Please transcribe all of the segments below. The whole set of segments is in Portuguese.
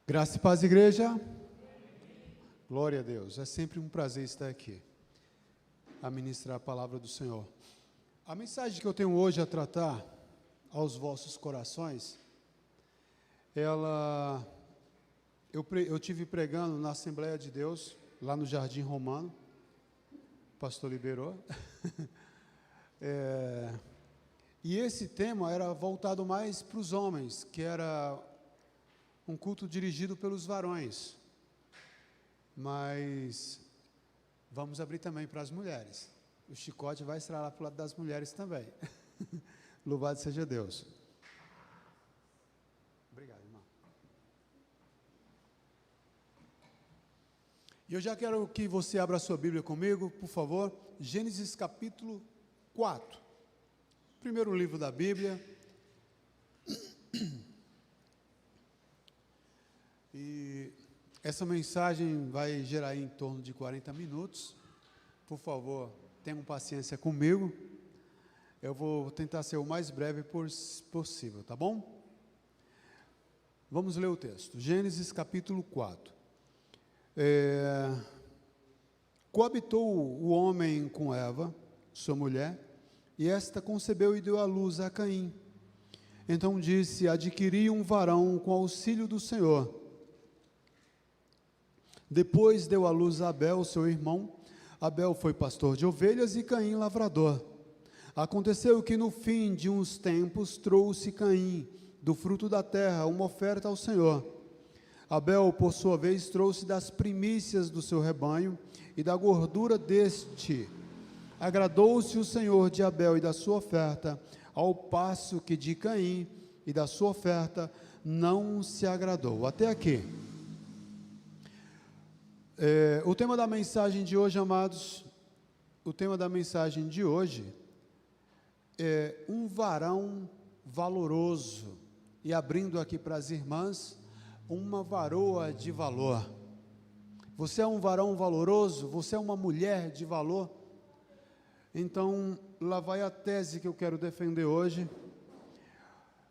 Graça e paz, igreja. Glória a Deus. É sempre um prazer estar aqui, a ministrar a palavra do Senhor. A mensagem que eu tenho hoje a tratar aos vossos corações, eu tive pregando na Assembleia de Deus, lá no Jardim Romano, o pastor liberou, e esse tema era voltado mais para os homens, que era um culto dirigido pelos varões, mas vamos abrir também para as mulheres. O chicote vai estar lá para o lado das mulheres também. Louvado seja Deus. Obrigado, irmão. E eu já quero que você abra a sua Bíblia comigo, por favor. Gênesis capítulo 4. Primeiro livro da Bíblia. E essa mensagem vai gerar em torno de 40 minutos. Por favor, tenham paciência comigo. Eu vou tentar ser o mais breve possível, tá bom? Vamos ler o texto. Gênesis capítulo 4. Coabitou o homem com Eva, sua mulher, e esta concebeu e deu à luz a Caim. Então disse: adquiri um varão com auxílio do Senhor. Depois deu à luz a Abel, seu irmão. Abel foi pastor de ovelhas e Caim lavrador. Aconteceu que no fim de uns tempos trouxe Caim, do fruto da terra, uma oferta ao Senhor. Abel, por sua vez, trouxe das primícias do seu rebanho e da gordura deste. Agradou-se o Senhor de Abel e da sua oferta, ao passo que de Caim e da sua oferta não se agradou. Até aqui. O tema da mensagem de hoje, amados, o tema da mensagem de hoje é um varão valoroso. E abrindo aqui para as irmãs, uma varoa de valor. Você é um varão valoroso? Você é uma mulher de valor? Então, lá vai a tese que eu quero defender hoje.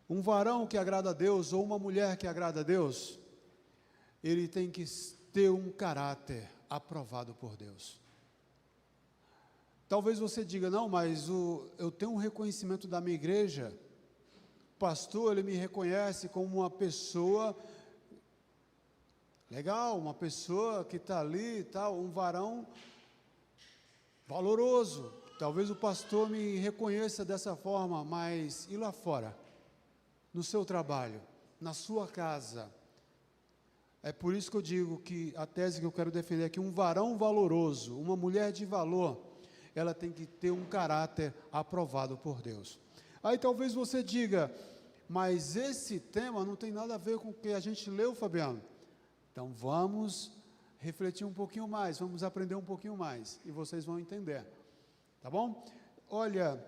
Um varão que agrada a Deus, ou uma mulher que agrada a Deus, ele tem que ter um caráter aprovado por Deus. Talvez você diga: não, mas eu tenho um reconhecimento da minha igreja, o pastor, ele me reconhece como uma pessoa legal, uma pessoa que está ali e tal, um varão valoroso. Talvez o pastor me reconheça dessa forma, mas e lá fora? No seu trabalho, na sua casa? É por isso que eu digo que a tese que eu quero defender aqui, um varão valoroso, uma mulher de valor, ela tem que ter um caráter aprovado por Deus. Aí talvez você diga: mas esse tema não tem nada a ver com o que a gente leu, Fabiano. Então vamos refletir um pouquinho mais, vamos aprender um pouquinho mais, e vocês vão entender, tá bom? Olha,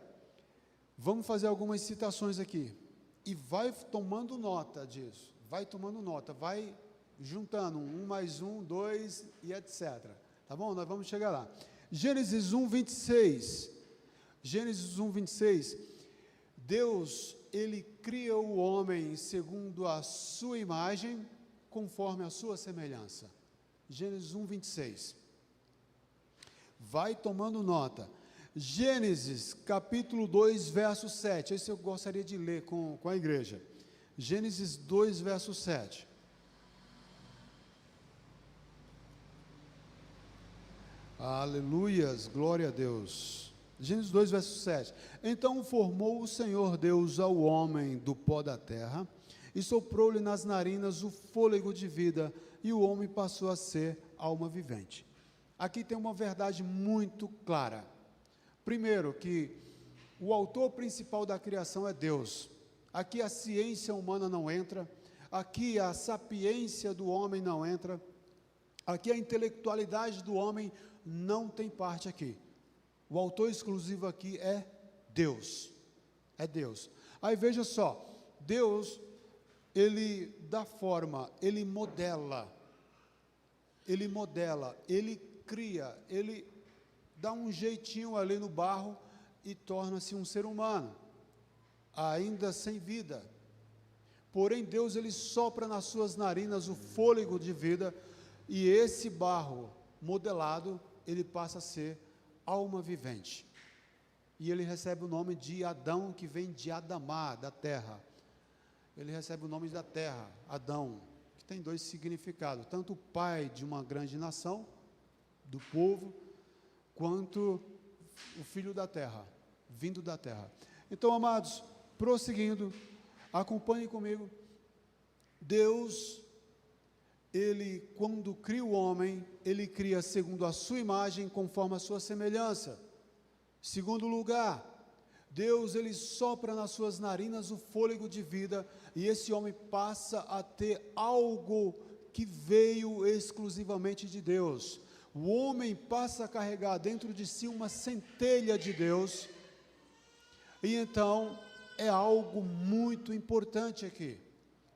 vamos fazer algumas citações aqui, e vai tomando nota disso, vai juntando 1 mais 1, 2 e etc. Tá bom? Nós vamos chegar lá. Gênesis 1, 26. Gênesis 1, 26. Deus, ele cria o homem segundo a sua imagem, conforme a sua semelhança. Gênesis 1, 26. Vai tomando nota. Gênesis capítulo 2, verso 7. Esse eu gostaria de ler com a igreja. Gênesis 2, verso 7. Aleluias, glória a Deus. Gênesis 2, verso 7. Então formou o Senhor Deus ao homem do pó da terra, e soprou-lhe nas narinas o fôlego de vida, e o homem passou a ser alma vivente. Aqui tem uma verdade muito clara. Primeiro, que o autor principal da criação é Deus. Aqui a ciência humana não entra, aqui a sapiência do homem não entra, aqui a intelectualidade do homem não tem parte aqui. O autor exclusivo aqui é Deus. É Deus. Aí veja só, Deus, ele dá forma, ele modela, ele cria, ele dá um jeitinho ali no barro e torna-se um ser humano, ainda sem vida. porém Deus ele sopra nas suas narinas o fôlego de vida, e esse barro modelado, ele passa a ser alma vivente, e ele recebe o nome de Adão, que vem de Adamá, da terra. Ele recebe o nome da terra, Adão, que tem dois significados, tanto o pai de uma grande nação, do povo, quanto o filho da terra, vindo da terra. Então, amados, prosseguindo, acompanhem comigo. Deus, ele, quando cria o homem, ele cria segundo a sua imagem, conforme a sua semelhança. Segundo lugar, Deus, ele sopra nas suas narinas o fôlego de vida, e esse homem passa a ter algo que veio exclusivamente de Deus. O homem passa a carregar dentro de si uma centelha de Deus, e então é algo muito importante aqui,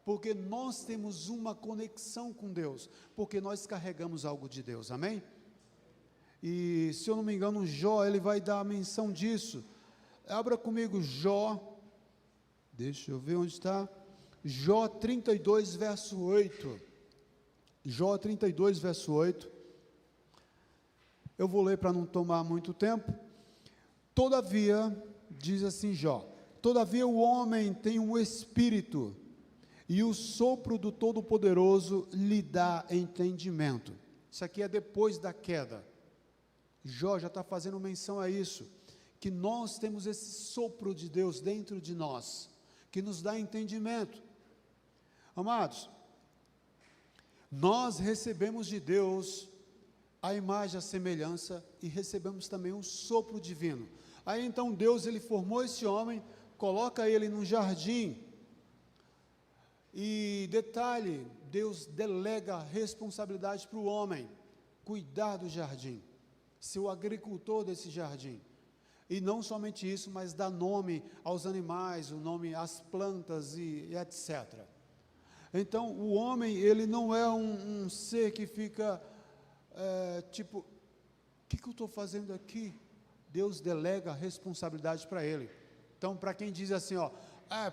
porque nós temos uma conexão com Deus, porque nós carregamos algo de Deus, amém? E se eu não me engano, Jó, ele vai dar a menção disso. Abra comigo Jó, deixa eu ver onde está, Jó 32, verso 8, Jó 32, verso 8, eu vou ler para não tomar muito tempo. Todavia, diz assim Jó, todavia o homem tem um espírito, e o sopro do Todo-Poderoso lhe dá entendimento. Isso aqui é depois da queda. Jó já está fazendo menção a isso, que nós temos esse sopro de Deus dentro de nós, que nos dá entendimento. Amados, nós recebemos de Deus a imagem, a semelhança, e recebemos também um sopro divino. Aí então Deus, ele formou esse homem, coloca ele num jardim, e detalhe, Deus delega a responsabilidade para o homem, cuidar do jardim, ser o agricultor desse jardim. E não somente isso, mas dar nome aos animais, o nome às plantas e etc. Então, o homem, ele não é um ser que fica, tipo, o que eu estou fazendo aqui? Deus delega a responsabilidade para ele. Então, para quem diz assim,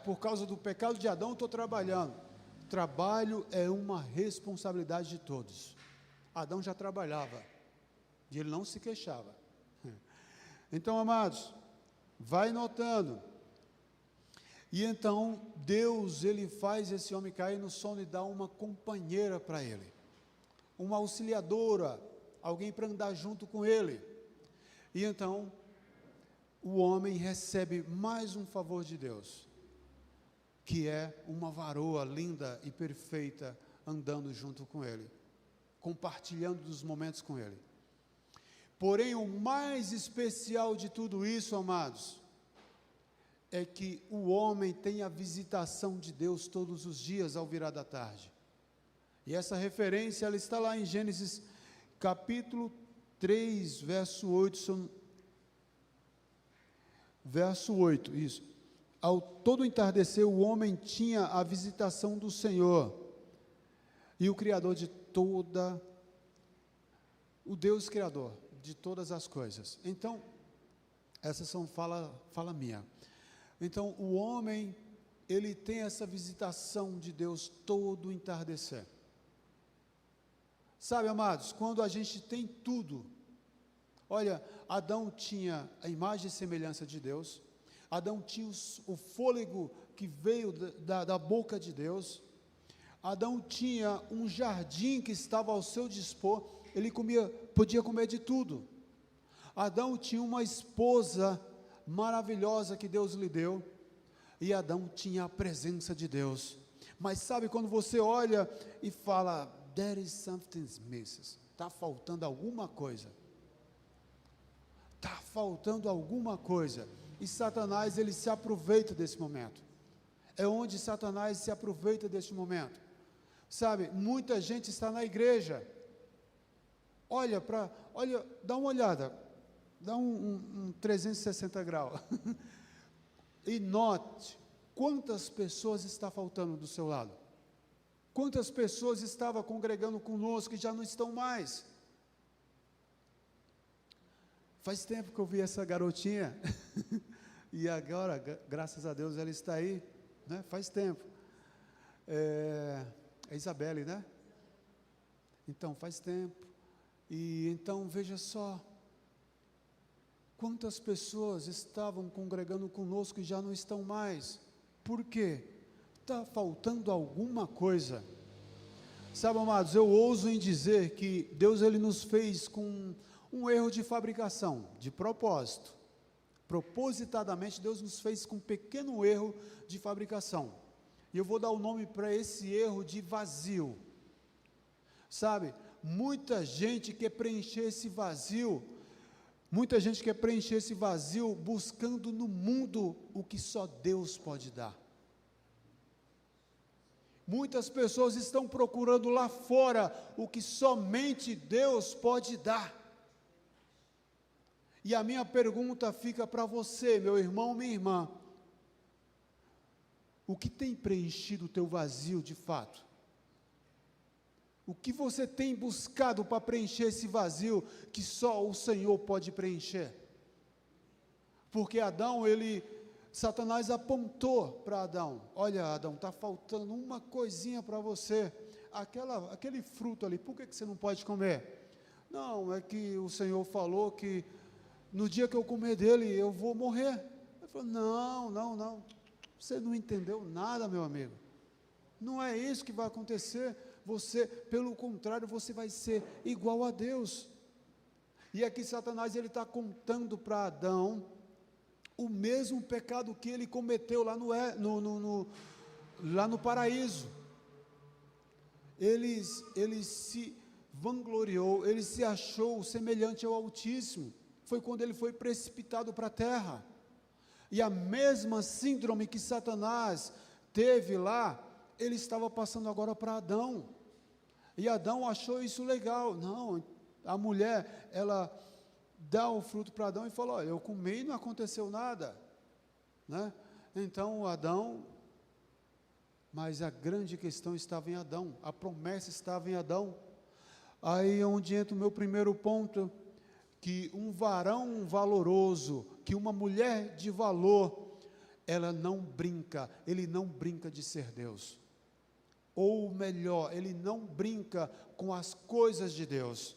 por causa do pecado de Adão, eu estou trabalhando. Trabalho é uma responsabilidade de todos. Adão já trabalhava, e ele não se queixava. Então, amados, vai notando, e então Deus, ele faz esse homem cair no sono e dá uma companheira para ele, uma auxiliadora, alguém para andar junto com ele, e então o homem recebe mais um favor de Deus, que é uma varoa linda e perfeita, andando junto com ele, compartilhando dos momentos com ele. Porém, o mais especial de tudo isso, amados, é que o homem tem a visitação de Deus todos os dias ao virar da tarde. E essa referência, ela está lá em Gênesis capítulo 3, verso 8, verso 8, isso. Ao todo entardecer, o homem tinha a visitação do Senhor, e o Criador de toda, o Deus Criador de todas as coisas. Então, essas são fala minha. Então, o homem, ele tem essa visitação de Deus todo entardecer. Sabe, amados, quando a gente tem tudo, olha, Adão tinha a imagem e semelhança de Deus, Adão tinha o fôlego que veio da boca de Deus, Adão tinha um jardim que estava ao seu dispor, ele podia comer de tudo. Adão tinha uma esposa maravilhosa que Deus lhe deu, e Adão tinha a presença de Deus. Mas sabe, quando você olha e fala, there is something missing, está faltando alguma coisa, está faltando alguma coisa, e Satanás, ele se aproveita desse momento, é onde Satanás se aproveita desse momento. Sabe, muita gente está na igreja, olha, dá uma olhada, dá um 360 graus, e note, quantas pessoas está faltando do seu lado, quantas pessoas estavam congregando conosco que já não estão mais. Faz tempo que eu vi essa garotinha, e agora, graças a Deus, ela está aí, né? Faz tempo. É Isabelle, né? Então, faz tempo. E então, veja só, quantas pessoas estavam congregando conosco e já não estão mais. Por quê? Está faltando alguma coisa. Sabe, amados, eu ouso em dizer que Deus ele nos fez com um erro de fabricação, de propósito. Propositadamente, Deus nos fez com um pequeno erro de fabricação. E eu vou dar o nome para esse erro de vazio. Sabe, muita gente quer preencher esse vazio, buscando no mundo o que só Deus pode dar. Muitas pessoas estão procurando lá fora o que somente Deus pode dar. E a minha pergunta fica para você, meu irmão, minha irmã: o que tem preenchido o teu vazio de fato? O que você tem buscado para preencher esse vazio que só o Senhor pode preencher? Porque Satanás apontou para Adão: olha, Adão, está faltando uma coisinha para você, aquele fruto ali, por que você não pode comer? Não, é que o Senhor falou que no dia que eu comer dele, eu vou morrer. Ele falou: não, você não entendeu nada, meu amigo, não é isso que vai acontecer, pelo contrário, você vai ser igual a Deus. E aqui Satanás, ele está contando para Adão o mesmo pecado que ele cometeu lá no paraíso. Ele se vangloriou, ele se achou semelhante ao Altíssimo. Foi quando ele foi precipitado para a terra. E a mesma síndrome que Satanás teve lá, ele estava passando agora para Adão. E Adão achou isso legal. Não, a mulher, ela dá o fruto para Adão e fala: olha, eu comi e não aconteceu nada, né? Então Adão, mas a grande questão estava em Adão, a promessa estava em Adão. Aí é onde entra o meu primeiro ponto, que um varão valoroso, que uma mulher de valor, ele não brinca de ser Deus, ou melhor, ele não brinca com as coisas de Deus.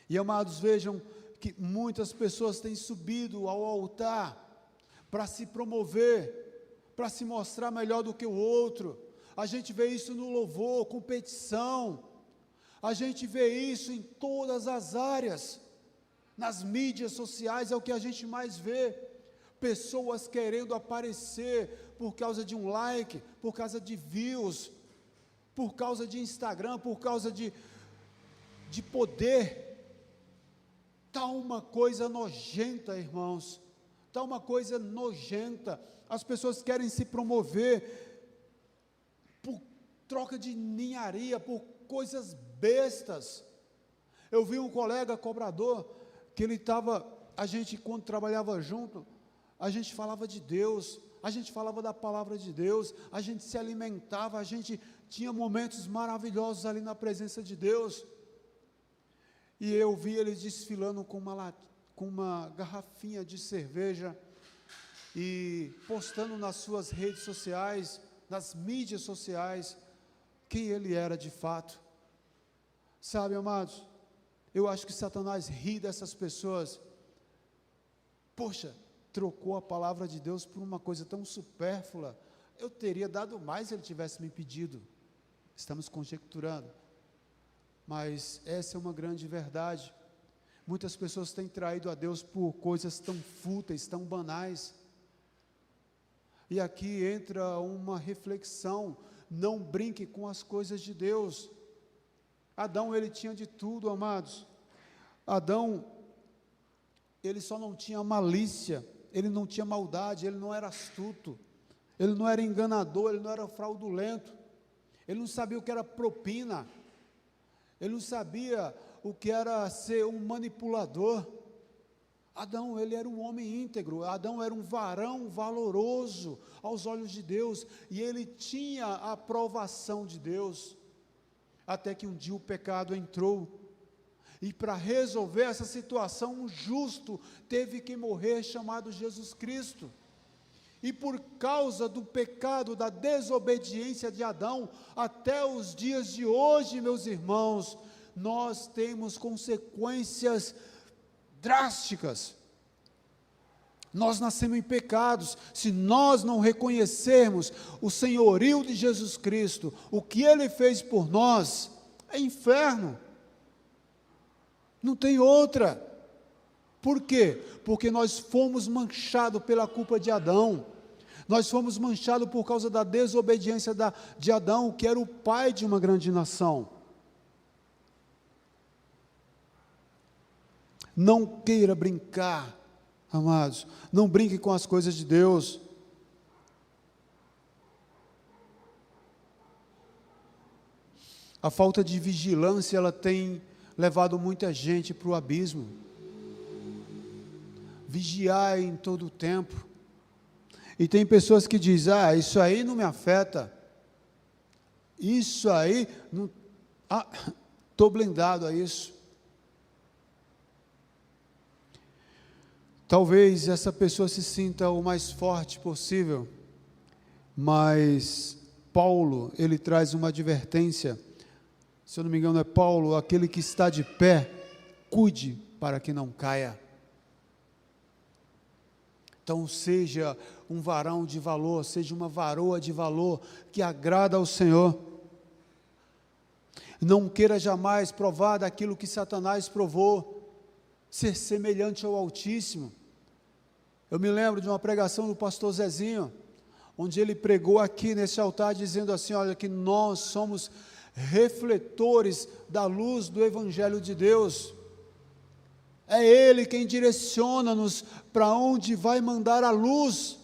E amados, vejam que muitas pessoas têm subido ao altar para se promover, para se mostrar melhor do que o outro. A gente vê isso no louvor, competição, a gente vê isso em todas as áreas, nas mídias sociais é o que a gente mais vê, pessoas querendo aparecer por causa de um like, por causa de views, por causa de Instagram, por causa de poder. Está uma coisa nojenta, irmãos, está uma coisa nojenta. As pessoas querem se promover por troca de ninharia, por coisas bestas. Eu vi um colega cobrador, que a gente quando trabalhava junto, a gente falava de Deus, a gente falava da palavra de Deus, a gente se alimentava, a gente tinha momentos maravilhosos ali na presença de Deus. E eu vi ele desfilando com uma garrafinha de cerveja e postando nas suas redes sociais, nas mídias sociais, quem ele era de fato. Sabe, amados, eu acho que Satanás ri dessas pessoas. Poxa, trocou a palavra de Deus por uma coisa tão supérflua, eu teria dado mais se ele tivesse me pedido. Estamos conjecturando. Mas essa é uma grande verdade. Muitas pessoas têm traído a Deus por coisas tão fúteis, tão banais. E aqui entra uma reflexão: não brinque com as coisas de Deus. Adão, ele tinha de tudo, amados. Adão, ele só não tinha malícia, ele não tinha maldade, ele não era astuto, ele não era enganador, ele não era fraudulento, ele não sabia o que era propina, ele não sabia o que era ser um manipulador. Adão, ele era um homem íntegro, Adão era um varão valoroso aos olhos de Deus, e ele tinha a aprovação de Deus, até que um dia o pecado entrou, e para resolver essa situação, um justo teve que morrer, chamado Jesus Cristo. E por causa do pecado, da desobediência de Adão, até os dias de hoje, meus irmãos, nós temos consequências drásticas. Nós nascemos em pecados. Se nós não reconhecermos o senhorio de Jesus Cristo, o que Ele fez por nós, é inferno. Não tem outra. Por quê? Porque nós fomos manchados pela culpa de Adão. Nós fomos manchados por causa da desobediência de Adão, que era o pai de uma grande nação. Não queira brincar, amados. Não brinque com as coisas de Deus. A falta de vigilância, ela tem levado muita gente para o abismo. Vigiar em todo o tempo. E tem pessoas que dizem, isso aí não me afeta. Isso aí, estou blindado a isso. Talvez essa pessoa se sinta o mais forte possível, mas Paulo, ele traz uma advertência. Se eu não me engano é Paulo, aquele que está de pé, cuide para que não caia. Então seja um varão de valor, seja uma varoa de valor, que agrada ao Senhor. Não queira jamais provar daquilo que Satanás provou, ser semelhante ao Altíssimo. Eu me lembro de uma pregação do pastor Zezinho, onde ele pregou aqui nesse altar, dizendo assim, olha, que nós somos refletores da luz do Evangelho de Deus. É Ele quem direciona-nos para onde vai mandar a luz.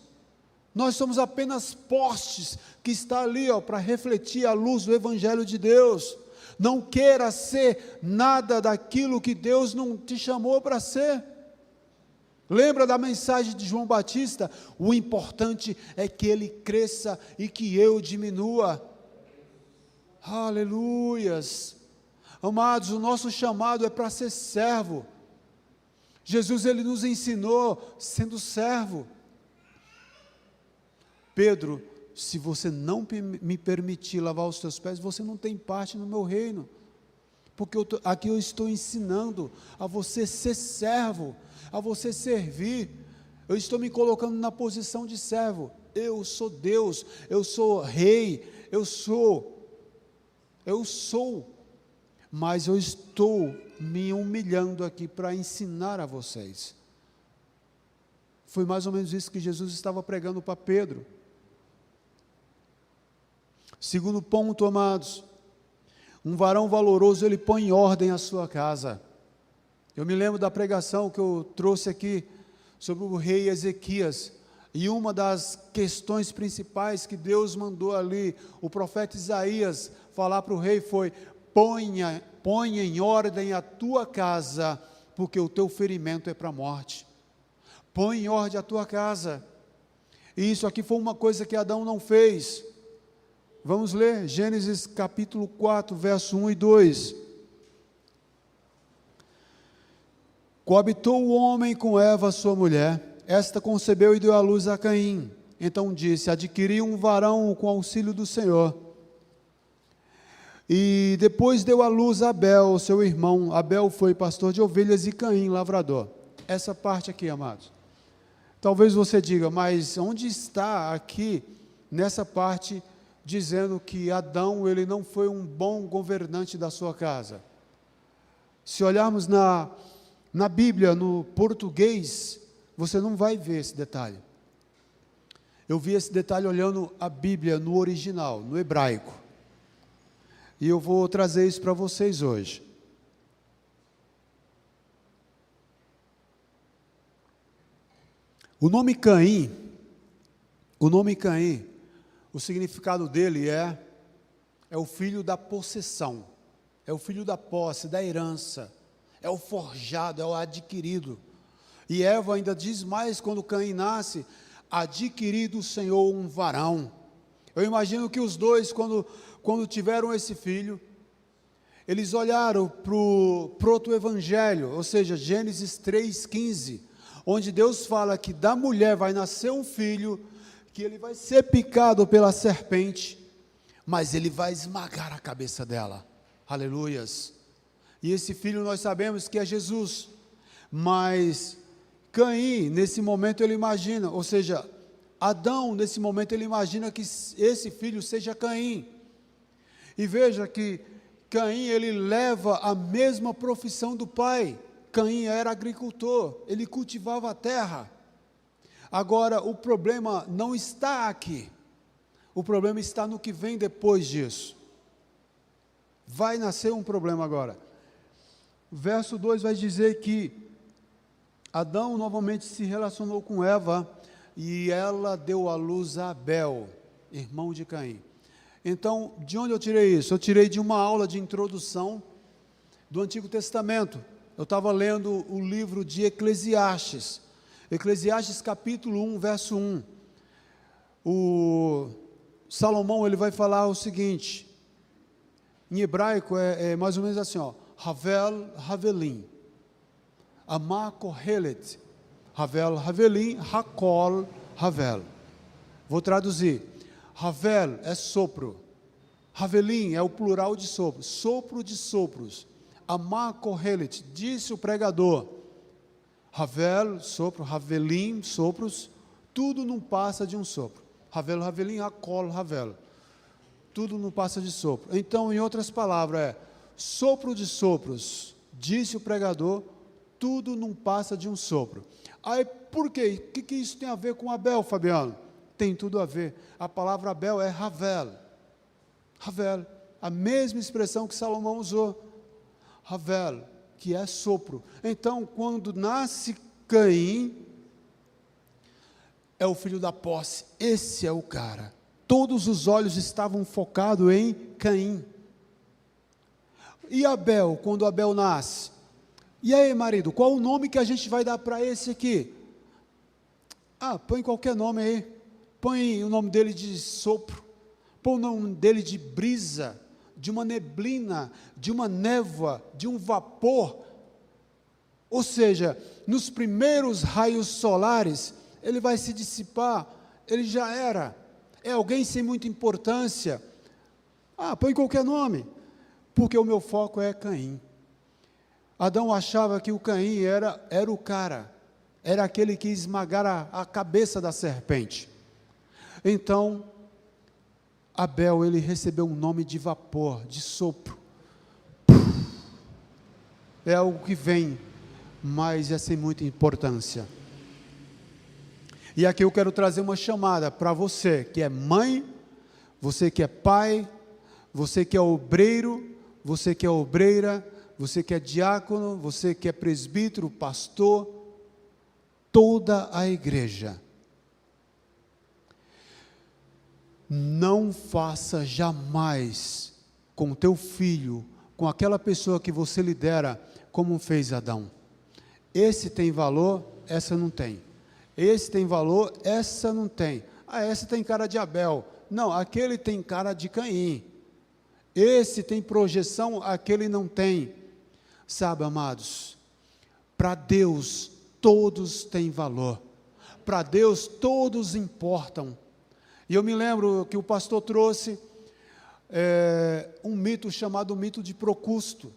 Nós somos apenas postes que está ali, para refletir a luz do Evangelho de Deus. Não queira ser nada daquilo que Deus não te chamou para ser. Lembra da mensagem de João Batista? O importante é que ele cresça e que eu diminua. Aleluias. Amados, o nosso chamado é para ser servo. Jesus, ele nos ensinou sendo servo. Pedro, se você não me permitir lavar os teus pés, você não tem parte no meu reino. Porque aqui eu estou ensinando a você ser servo, a você servir. Eu estou me colocando na posição de servo. Eu sou Deus, eu sou rei, eu sou, mas eu estou me humilhando aqui para ensinar a vocês. Foi mais ou menos isso que Jesus estava pregando para Pedro. Segundo ponto, amados, um varão valoroso, ele põe em ordem a sua casa. Eu me lembro da pregação que eu trouxe aqui sobre o rei Ezequias, e uma das questões principais que Deus mandou ali, o profeta Isaías falar para o rei foi: ponha em ordem a tua casa, porque o teu ferimento é para a morte. Põe em ordem a tua casa. E isso aqui foi uma coisa que Adão não fez. Vamos ler Gênesis capítulo 4, verso 1 e 2. Coabitou o homem com Eva, sua mulher. Esta concebeu e deu à luz a Caim. Então disse: adquiri um varão com auxílio do Senhor. E depois deu à luz a Abel, seu irmão. Abel foi pastor de ovelhas e Caim, lavrador. Essa parte aqui, amados. Talvez você diga, mas onde está aqui, nessa parte, dizendo que Adão, ele não foi um bom governante da sua casa? Se olharmos na Bíblia, no português, você não vai ver esse detalhe. Eu vi esse detalhe olhando a Bíblia no original, no hebraico. E eu vou trazer isso para vocês hoje. O nome Caim, o significado dele é o filho da possessão, é o filho da posse, da herança, é o forjado, é o adquirido. E Eva ainda diz mais quando Caim nasce: adquiri do Senhor um varão. Eu imagino que os dois, quando tiveram esse filho, eles olharam para o proto-evangelho, ou seja, Gênesis 3,15, onde Deus fala que da mulher vai nascer um filho, que ele vai ser picado pela serpente, mas ele vai esmagar a cabeça dela. Aleluias. E esse filho nós sabemos que é Jesus, mas Caim, nesse momento ele imagina, ou seja, Adão, nesse momento ele imagina que esse filho seja Caim. E veja que Caim, ele leva a mesma profissão do pai. Caim era agricultor, ele cultivava a terra. Agora, o problema não está aqui. O problema está no que vem depois disso. Vai nascer um problema agora. Verso 2 vai dizer que Adão novamente se relacionou com Eva e ela deu à luz a Abel, irmão de Caim. Então, de onde eu tirei isso? Eu tirei de uma aula de introdução do Antigo Testamento. Eu estava lendo o livro de Eclesiastes. Eclesiastes capítulo 1, verso 1. O Salomão, ele vai falar o seguinte, em hebraico é mais ou menos assim, ó, Havel, Havelim, Amar Kohelet, Havel, Havelim, Hakol, Havel. Vou traduzir. Havel é sopro, Havelim é o plural de sopro, sopro de sopros. Amar Kohelet, disse o pregador. Havel, sopro, Havelim, sopros, tudo não passa de um sopro. Havel, Havelim, Hakol, Havel. Tudo não passa de sopro. Então, em outras palavras, sopro de sopros, disse o pregador, tudo não passa de um sopro. Aí, por quê? O que isso tem a ver com Abel, Fabiano? Tem tudo a ver. A palavra Abel é Havel. Havel, a mesma expressão que Salomão usou. Havel, que é sopro. Então, quando nasce Caim, é o filho da posse. Esse é o cara. Todos os olhos estavam focados em Caim. E Abel, quando Abel nasce? E aí, marido, qual o nome que a gente vai dar para esse aqui? Põe qualquer nome aí. Põe o nome dele de sopro. Põe o nome dele de brisa, de uma neblina, de uma névoa, de um vapor. Ou seja, nos primeiros raios solares, ele vai se dissipar, ele já era. É alguém sem muita importância. Põe qualquer nome, porque o meu foco é Caim. Adão achava que o Caim era o cara, era aquele que ia esmagar a cabeça da serpente. Então, Abel, ele recebeu um nome de vapor, de sopro. É algo que vem, mas é sem muita importância. E aqui eu quero trazer uma chamada para você que é mãe, você que é pai, você que é obreiro, você que é obreira, você que é diácono, você que é presbítero, pastor, toda a igreja. Não faça jamais com o teu filho, com aquela pessoa que você lidera, como fez Adão. Esse tem valor, essa não tem. Esse tem valor, essa não tem. Essa tem cara de Abel. Não, aquele tem cara de Caim. Esse tem projeção, aquele não tem. Sabe, amados, para Deus todos têm valor. Para Deus todos importam. E eu me lembro que o pastor trouxe um mito chamado mito de Procusto.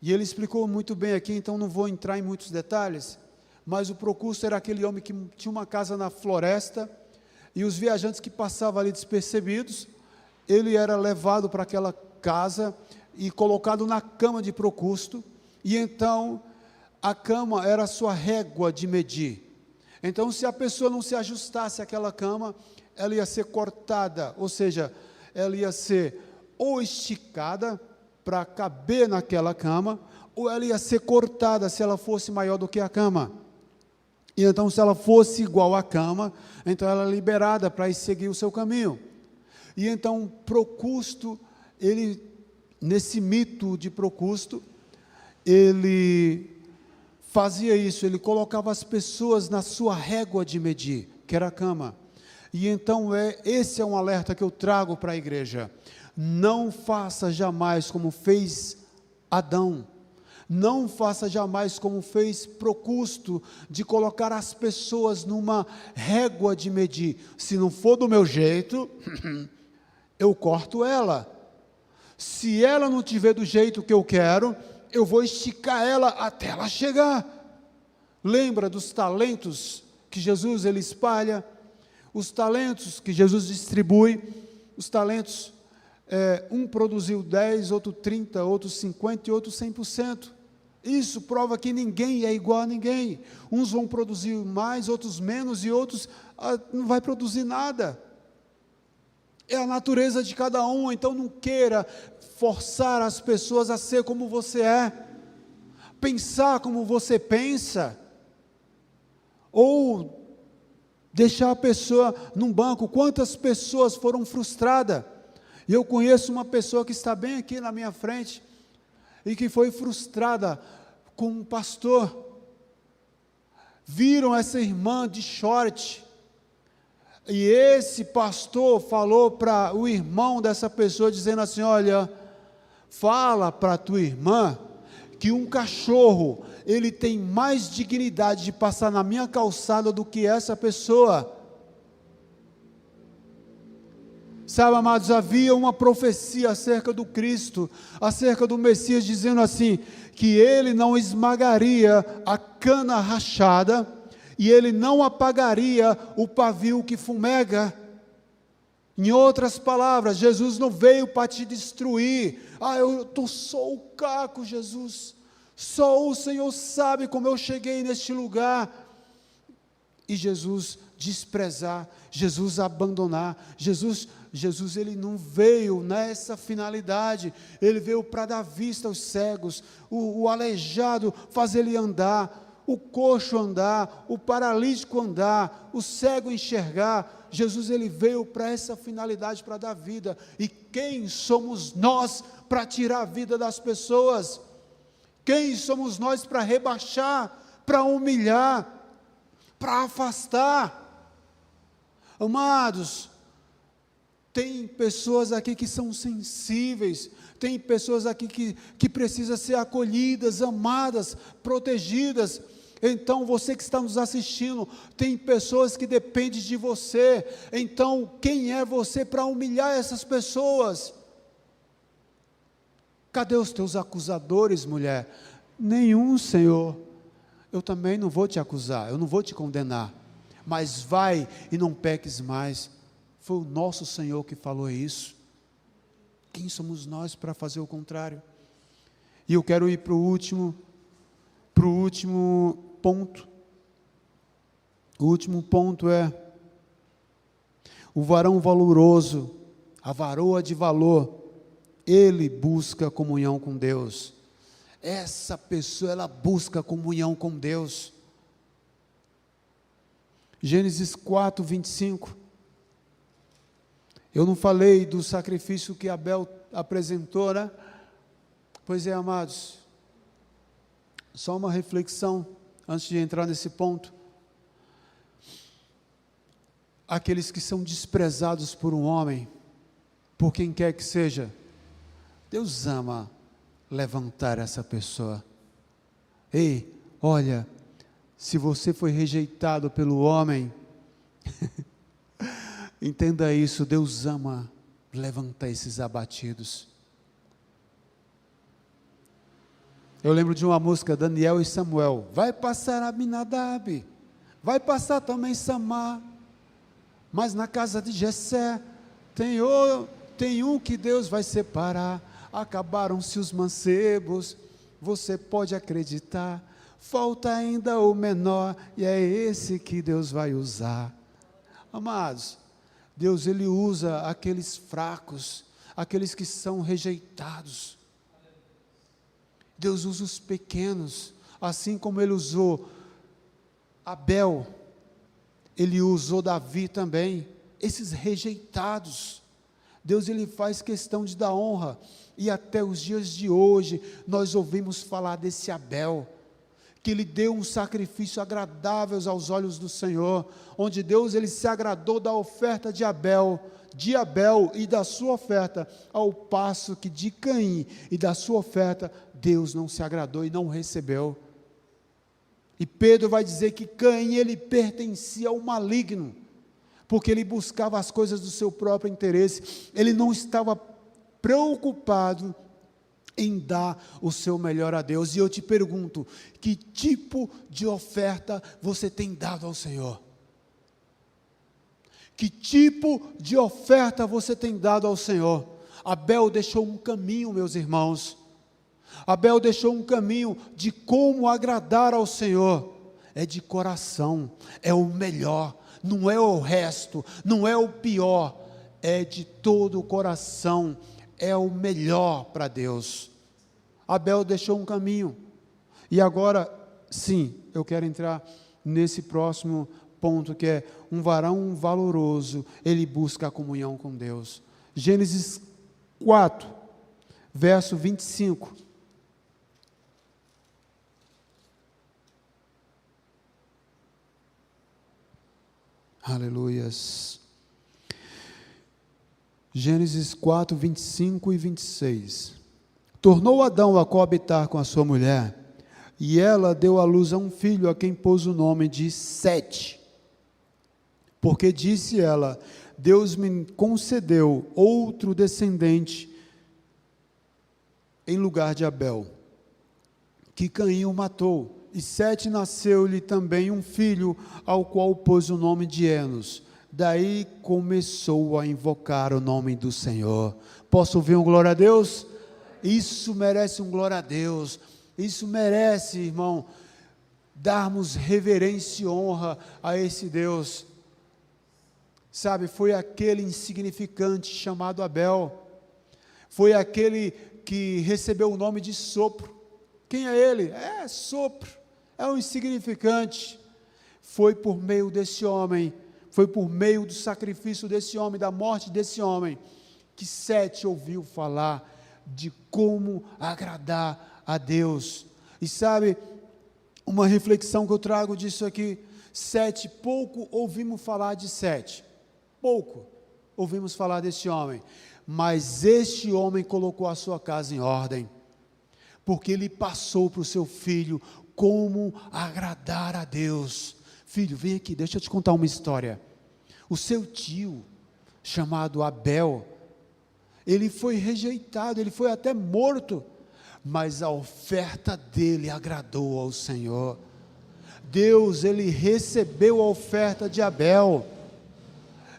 E ele explicou muito bem aqui, então não vou entrar em muitos detalhes, mas o Procusto era aquele homem que tinha uma casa na floresta, e os viajantes que passavam ali despercebidos, ele era levado para aquela casa e colocado na cama de Procusto, e então a cama era a sua régua de medir. Então, se a pessoa não se ajustasse àquela cama, ela ia ser cortada, ou seja, ela ia ser ou esticada para caber naquela cama, ou ela ia ser cortada se ela fosse maior do que a cama. E então, se ela fosse igual à cama, então ela é liberada para ir seguir o seu caminho. E então, Procusto, ele, nesse mito de Procusto, ele fazia isso, ele colocava as pessoas na sua régua de medir, que era a cama. E então, esse é um alerta que eu trago para a igreja. Não faça jamais como fez Adão. Não faça jamais como fez Procusto, de colocar as pessoas numa régua de medir. Se não for do meu jeito, eu corto ela. Se ela não tiver do jeito que eu quero, eu vou esticar ela até ela chegar. Lembra dos talentos que Jesus ele espalha? Os talentos que Jesus distribui, os talentos, um produziu 10, outro 30, outro 50 e outro 100%. Isso prova que ninguém é igual a ninguém. Uns vão produzir mais, outros menos, e outros não vai produzir nada. É a natureza de cada um, então não queira forçar as pessoas a ser como você é, pensar como você pensa, ou deixar a pessoa num banco. Quantas pessoas foram frustradas? E eu conheço uma pessoa que está bem aqui na minha frente, e que foi frustrada com um pastor. Viram essa irmã de short, e esse pastor falou para o irmão dessa pessoa, dizendo assim: olha, fala para a tua irmã, que um cachorro, ele tem mais dignidade de passar na minha calçada do que essa pessoa. Sabe, amados, havia uma profecia acerca do Cristo, acerca do Messias, dizendo assim, que ele não esmagaria a cana rachada, e ele não apagaria o pavio que fumega. Em outras palavras, Jesus não veio para te destruir. Eu estou só o caco, Jesus, só o Senhor sabe como eu cheguei neste lugar. E Jesus desprezar, Jesus abandonar, Jesus ele não veio nessa finalidade. Ele veio para dar vista aos cegos, o aleijado fazer ele andar, o coxo andar, o paralítico andar, o cego enxergar. Jesus ele veio para essa finalidade, para dar vida. E quem somos nós para tirar a vida das pessoas? Quem somos nós para rebaixar, para humilhar, para afastar? Amados, tem pessoas aqui que são sensíveis, tem pessoas aqui que precisam ser acolhidas, amadas, protegidas. Então, você que está nos assistindo, tem pessoas que dependem de você. Então, quem é você para humilhar essas pessoas? Cadê os teus acusadores, mulher? Nenhum, Senhor. Eu também não vou te acusar, eu não vou te condenar, mas vai e não peques mais. Foi o nosso Senhor que falou isso. Quem somos nós para fazer o contrário? E eu quero ir para o último ponto. O último ponto é: o varão valoroso, a varoa de valor, ele busca comunhão com Deus. Essa pessoa, ela busca comunhão com Deus. Gênesis 4, 25. Eu não falei do sacrifício que Abel apresentou, né? Pois é, amados, só uma reflexão antes de entrar nesse ponto. Aqueles que são desprezados por um homem, por quem quer que seja, Deus ama levantar essa pessoa. Ei, olha, se você foi rejeitado pelo homem, entenda isso, Deus ama levantar esses abatidos. Eu lembro de uma música, Daniel e Samuel. Vai passar Abinadab, vai passar também Samar, mas na casa de Jessé tem um que Deus vai separar. Acabaram-se os mancebos, você pode acreditar, falta ainda o menor, e é esse que Deus vai usar. Amados, Deus ele usa aqueles fracos, aqueles que são rejeitados. Deus usa os pequenos, assim como ele usou Abel, ele usou Davi também, esses rejeitados. Deus ele faz questão de dar honra, e até os dias de hoje, nós ouvimos falar desse Abel, que ele deu um sacrifício agradável aos olhos do Senhor, onde Deus ele se agradou da oferta de Abel e da sua oferta, ao passo que de Caim e da sua oferta, Deus não se agradou e não recebeu. E Pedro vai dizer que Caim, ele pertencia ao maligno, porque ele buscava as coisas do seu próprio interesse, ele não estava preocupado em dar o seu melhor a Deus. E eu te pergunto, que tipo de oferta você tem dado ao Senhor? Que tipo de oferta você tem dado ao Senhor? Abel deixou um caminho, meus irmãos. Abel deixou um caminho de como agradar ao Senhor. É de coração, é o melhor, não é o resto, não é o pior, é de todo o coração, é o melhor para Deus. Abel deixou um caminho. E agora, sim, eu quero entrar nesse próximo ponto, que é um varão valoroso, ele busca a comunhão com Deus. Gênesis 4, verso 25. Aleluias. Gênesis 4, 25 e 26. Tornou Adão a coabitar com a sua mulher, e ela deu à luz a um filho, a quem pôs o nome de Sete. Porque disse ela: Deus me concedeu outro descendente em lugar de Abel, que Caim o matou. E Sete nasceu-lhe também um filho, ao qual pôs o nome de Enos. Daí começou a invocar o nome do Senhor. Posso ouvir um glória a Deus? Isso merece um glória a Deus. Isso merece, irmão, darmos reverência e honra a esse Deus. Sabe, foi aquele insignificante chamado Abel, foi aquele que recebeu o nome de sopro. Quem é ele? É sopro, é um insignificante. Foi por meio desse homem, foi por meio do sacrifício desse homem, da morte desse homem, que Sete ouviu falar de como agradar a Deus. E sabe, uma reflexão que eu trago disso aqui: Sete, pouco ouvimos falar de Sete, pouco ouvimos falar desse homem, mas este homem colocou a sua casa em ordem, porque ele passou para o seu filho como agradar a Deus. Filho, vem aqui, deixa eu te contar uma história. O seu tio, chamado Abel, ele foi rejeitado, ele foi até morto, mas a oferta dele agradou ao Senhor. Deus, ele recebeu a oferta de Abel,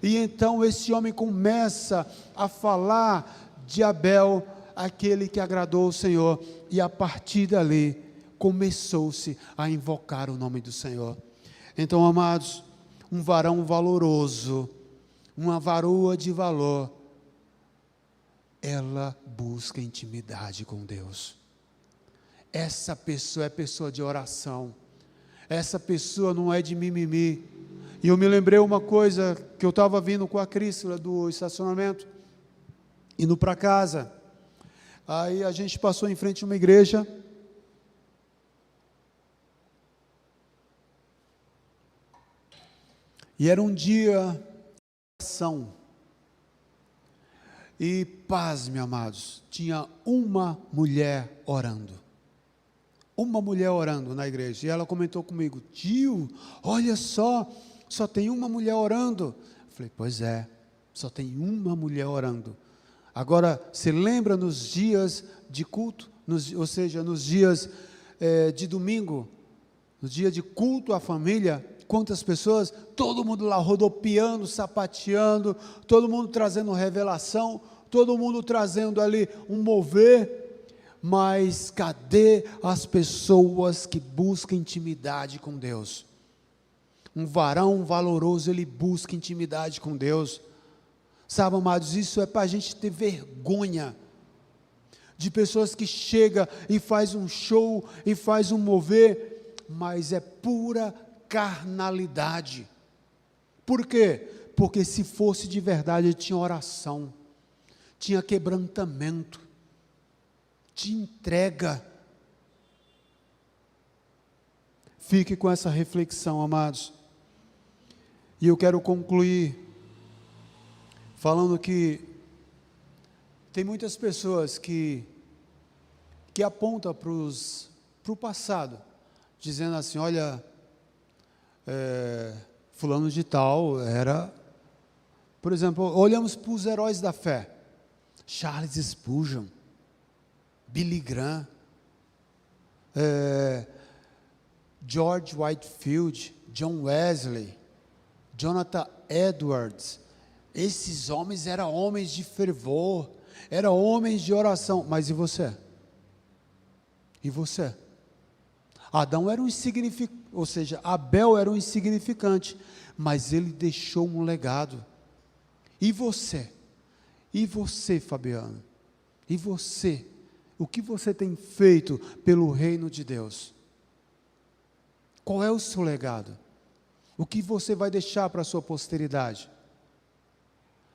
e então esse homem começa a falar de Abel, aquele que agradou ao Senhor, e a partir dali, começou-se a invocar o nome do Senhor. Então, amados, um varão valoroso, uma varoa de valor, ela busca intimidade com Deus. Essa pessoa é pessoa de oração, essa pessoa não é de mimimi. E eu me lembrei uma coisa, que eu estava vindo com a Crístula do estacionamento, indo para casa, aí a gente passou em frente a uma igreja, e era um dia de oração, e pasme, amados, tinha uma mulher orando na igreja, e ela comentou comigo: tio, olha só tem uma mulher orando. Eu falei: pois é, só tem uma mulher orando. Agora, você lembra nos dias de culto, ou seja, nos dias de domingo, no dia de culto à família, quantas pessoas? Todo mundo lá rodopiando, sapateando, todo mundo trazendo revelação, todo mundo trazendo ali um mover. Mas cadê as pessoas que buscam intimidade com Deus? Um varão valoroso, ele busca intimidade com Deus. Sabe, amados, isso é para a gente ter vergonha de pessoas que chegam e faz um show, e faz um mover, mas é pura carnalidade. Por quê? Porque se fosse de verdade, tinha oração, tinha quebrantamento, tinha entrega. Fique com essa reflexão, amados. E eu quero concluir falando que tem muitas pessoas que apontam para o passado, dizendo assim, olha, fulano de tal era, por exemplo, olhamos para os heróis da fé, Charles Spurgeon, Billy Graham, George Whitefield, John Wesley, Jonathan Edwards. Esses homens eram homens de fervor, eram homens de oração. Mas e você? E você? Adão era um insignificante, ou seja, Abel era um insignificante, mas ele deixou um legado. E você? E você, Fabiano? E você? O que você tem feito pelo reino de Deus? Qual é o seu legado? O que você vai deixar para a sua posteridade?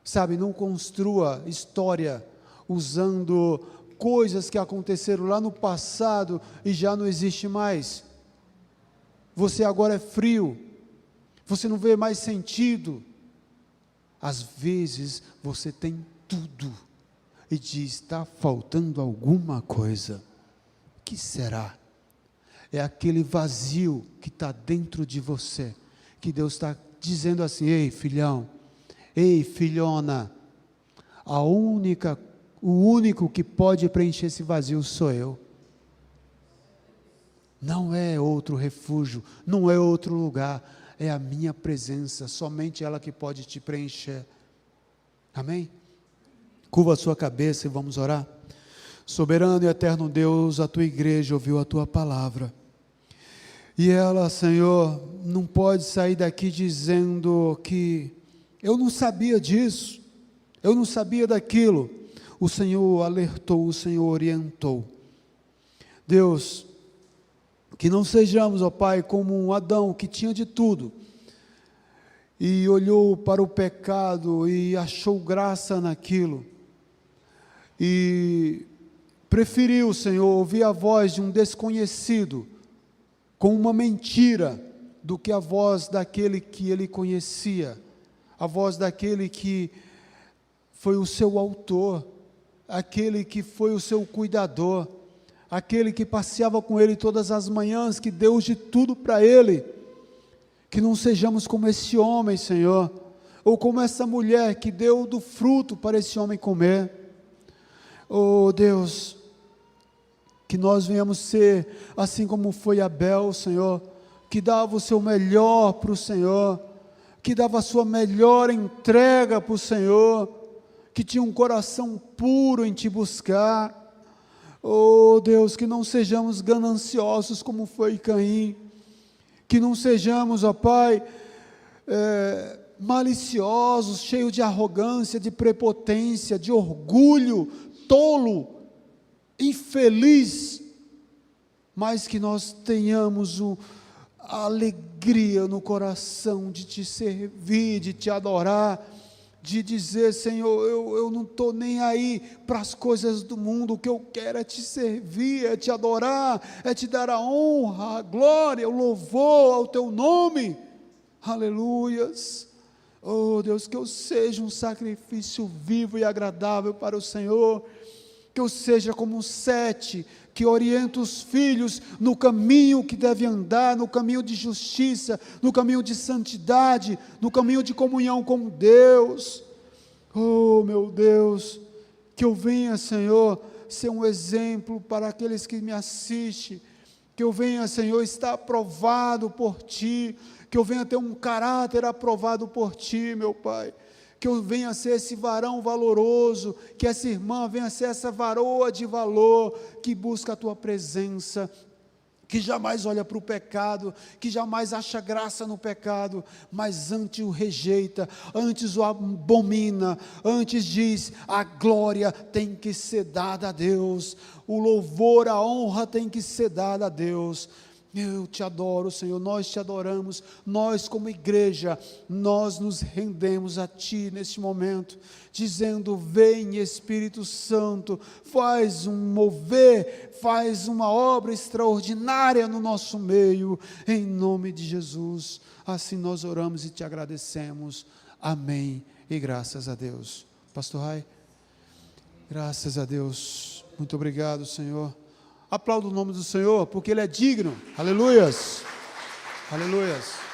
Sabe, não construa história usando coisas que aconteceram lá no passado e já não existe mais. Você agora é frio, você não vê mais sentido. Às vezes você tem tudo e diz, está faltando alguma coisa. O que será? É aquele vazio que está dentro de você, que Deus está dizendo assim, ei filhão, ei filhona, o único que pode preencher esse vazio sou eu. Não é outro refúgio, não é outro lugar, é a minha presença, somente ela que pode te preencher. Amém? Curva a sua cabeça e vamos orar. Soberano e eterno Deus, a tua igreja ouviu a tua palavra, e ela, Senhor, não pode sair daqui dizendo que eu não sabia disso, eu não sabia daquilo. O Senhor alertou, o Senhor orientou. Deus, que não sejamos, ó Pai, como um Adão que tinha de tudo, e olhou para o pecado e achou graça naquilo, e preferiu, Senhor, ouvir a voz de um desconhecido, com uma mentira, do que a voz daquele que ele conhecia, a voz daquele que foi o seu autor, aquele que foi o seu cuidador, aquele que passeava com ele todas as manhãs, que deu de tudo para ele. Que não sejamos como esse homem, Senhor, ou como essa mulher que deu do fruto para esse homem comer. Oh Deus, que nós venhamos ser assim como foi Abel, Senhor, que dava o seu melhor para o Senhor, que dava a sua melhor entrega para o Senhor, que tinha um coração puro em te buscar. Oh Deus, que não sejamos gananciosos como foi Caim, que não sejamos, ó Pai, maliciosos, cheios de arrogância, de prepotência, de orgulho, tolo, infeliz, mas que nós tenhamos a alegria no coração de te servir, de te adorar, de dizer, Senhor, eu não estou nem aí para as coisas do mundo, o que eu quero é te servir, é te adorar, é te dar a honra, a glória, o louvor ao teu nome. Aleluias. Oh Deus, que eu seja um sacrifício vivo e agradável para o Senhor, que eu seja como um Sete, que orienta os filhos no caminho que deve andar, no caminho de justiça, no caminho de santidade, no caminho de comunhão com Deus. Oh meu Deus, que eu venha, Senhor, ser um exemplo para aqueles que me assistem, que eu venha, Senhor, estar aprovado por Ti, que eu venha ter um caráter aprovado por Ti, meu Pai, que eu venha ser esse varão valoroso, que essa irmã venha ser essa varoa de valor, que busca a Tua presença, que jamais olha para o pecado, que jamais acha graça no pecado, mas antes o rejeita, antes o abomina, antes diz, a glória tem que ser dada a Deus, o louvor, a honra tem que ser dada a Deus. Eu te adoro, Senhor, nós te adoramos, nós como igreja, nós nos rendemos a Ti neste momento, dizendo: vem Espírito Santo, faz um mover, faz uma obra extraordinária no nosso meio, em nome de Jesus. Assim nós oramos e te agradecemos, amém, e graças a Deus. Pastor Rai, graças a Deus, muito obrigado, Senhor. Aplauda o nome do Senhor, porque Ele é digno. Aleluias. Aleluias.